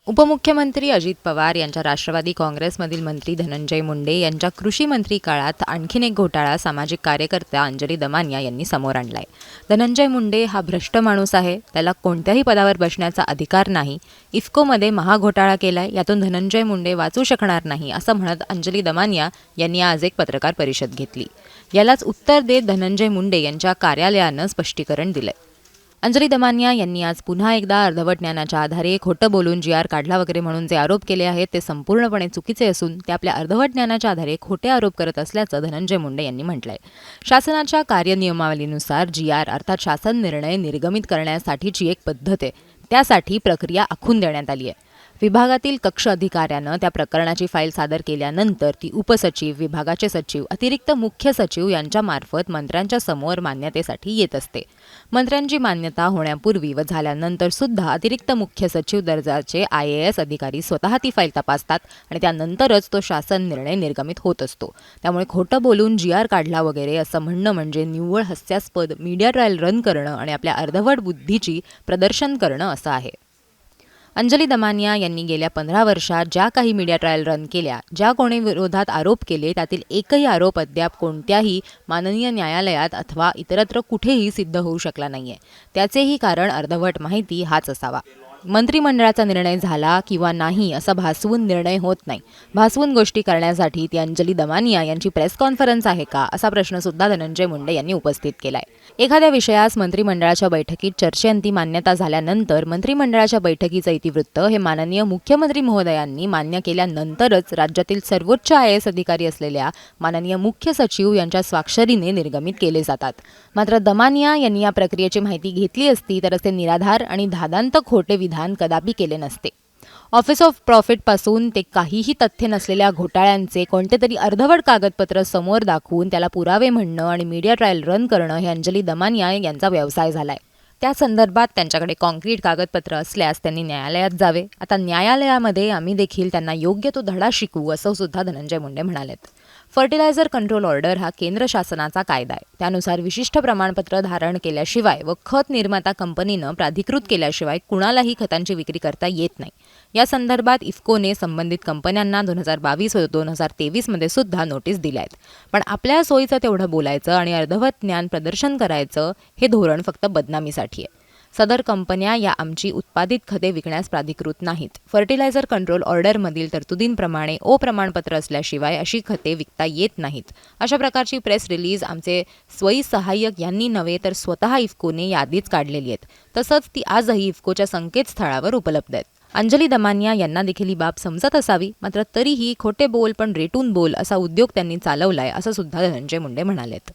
उपमुख्यमंत्री अजित पवार यांच्या राष्ट्रवादी काँग्रेसमधील मंत्री धनंजय मुंडे यांच्या कृषी मंत्री काळात आणखीन एक घोटाळा सामाजिक कार्यकर्त्या अंजली दमानिया यांनी समोर आणलाय। धनंजय मुंडे हा भ्रष्ट माणूस आहे, त्याला कोणत्याही पदावर बसण्याचा अधिकार नाही। इफ्कोमध्ये महाघोटाळा केलाय, यातून धनंजय मुंडे वाचू शकणार नाही असं म्हणत अंजली दमानिया यांनी आज एक पत्रकार परिषद घेतली। यालाच उत्तर देत धनंजय मुंडे यांच्या कार्यालयानं स्पष्टीकरण दिलंय। अंजली दमानिया यांनी आज पुन्हा एकदा अर्धवट ज्ञानाच्या आधारे खोटं बोलून जी.आर. काढला वगैरे म्हणून जे आरोप केले आहेत ते संपूर्णपणे चुकीचे असून ते आपल्या अर्धवट ज्ञानाच्या आधारे खोटे आरोप करत असल्याचं धनंजय मुंडे यांनी म्हटलंय। शासनाच्या कार्यनियमावलीनुसार जी.आर. अर्थात शासन निर्णय निर्गमित करण्यासाठीची एक पद्धत आहे, त्यासाठी प्रक्रिया आखून देण्यात आली आहे। विभागातील कक्ष अधिकाऱ्यानं त्या प्रकरणाची फाईल सादर केल्यानंतर ती उपसचिव, विभागाचे सचिव, अतिरिक्त मुख्य सचिव यांच्यामार्फत मंत्र्यांच्या समोर मान्यतेसाठी येत असते। मंत्र्यांची मान्यता होण्यापूर्वी व झाल्यानंतर सुद्धा अतिरिक्त मुख्य सचिव दर्जाचे IAS अधिकारी स्वतः ती फाईल तपासतात आणि त्यानंतरच तो शासन निर्णय निर्गमित होत असतो। त्यामुळे खोटं बोलून जी.आर. काढला वगैरे असं म्हणणं म्हणजे निव्वळ हास्यास्पद मीडिया ट्रायल रन करणं आणि आपल्या अर्धवट बुद्धीची प्रदर्शन करणं असं आहे। अंजली दमानिया यांनी गेल्या 15 वर्षात ज्या काही मीडिया ट्रायल रन केल्या, ज्या कोणी विरोधात आरोप केले, त्यातील एकही आरोप अद्याप कोणत्याही माननीय न्यायालयात अथवा इतरत्र कुठेही सिद्ध होऊ शकला नाहीये। त्याचेही कारण अर्धवट माहिती हाच असावा। मंत्रिमंडळाचा निर्णय झाला किंवा नाही असा भासवून निर्णय होत नाही। भासवून गोष्टी करण्यासाठी ती अंजली दमानिया यांची प्रेस कॉन्फरन्स आहे का, असा प्रश्न सुद्धा धनंजय मुंडे यांनी उपस्थित केलाय। एखाद्या विषयास मंत्रिमंडळाच्या बैठकीत चर्चेअंती मान्यता झाल्यानंतर मंत्रिमंडळाच्या बैठकीचं इतिवृत्त हे माननीय मुख्यमंत्री महोदयांनी मान्य केल्यानंतरच राज्यातील सर्वोच्च IAS अधिकारी असलेल्या माननीय मुख्य सचिव यांच्या स्वाक्षरीने निर्गमित केले जातात। मात्र दमानिया यांनी या प्रक्रियेची माहिती घेतली असती तर असे निराधार आणि धादांत खोटे विधान कदापि केले नसते। ऑफिस ऑफ प्रॉफिट पासून ते काहीही तथ्य नसलेल्या घोटाळ्यांचे कोणते तरी अर्धवट कागदपत्र समोर दाखवून त्याला पुरावे म्हणणं आणि मीडिया ट्रायल रन करणं हे अंजली दमानिया यांचा व्यवसाय झालाय। त्या संदर्भात त्यांच्याकडे कॉन्क्रीट कागदपत्र असल्यास त्यांनी न्यायालयात जावे। आता न्यायालयामध्ये आम्ही देखील त्यांना योग्य तो धडा शिकवू, असं सुद्धा धनंजय मुंडे म्हणालेत। फर्टिलायझर कंट्रोल ऑर्डर हा केंद्र शासनाचा कायदा आहे। त्यानुसार विशिष्ट प्रमाणपत्र धारण केल्याशिवाय व खत निर्माता कंपनीनं प्राधिकृत केल्याशिवाय कुणालाही खतांची विक्री करता येत नाही। या संदर्भात इफ्कोने संबंधित कंपन्यांना 2022 व 2023 मध्ये सुद्धा नोटीस दिल्या आहेत। पण आपल्या सोयीचं तेवढं बोलायचं आणि अर्धवट ज्ञान प्रदर्शन करायचं हे धोरण फक्त बदनामीसाठी आहे। सदर कंपन्या या आमची उत्पादित खते विकण्यास प्राधिकृत नाहीत। फर्टिलायझर कंट्रोल ऑर्डरमधील तरतुदींप्रमाणे प्रमाणपत्र असल्याशिवाय अशी खते विकता येत नाहीत। अशा प्रकारची प्रेस रिलीज आमचे स्वयं सहाय्यक यांनी नव्हे तर स्वतः इफ्कोने यादीच काढलेली आहेत। तसंच ती आजही इफ्कोच्या संकेतस्थळावर उपलब्ध आहेत। अंजली दमानिया यांना देखील ही बाब समजत असावी, मात्र तरीही खोटे बोल पण रेटून बोल असा उद्योग त्यांनी चालवलाय, असं सुद्धा धनंजय मुंडे म्हणालेत।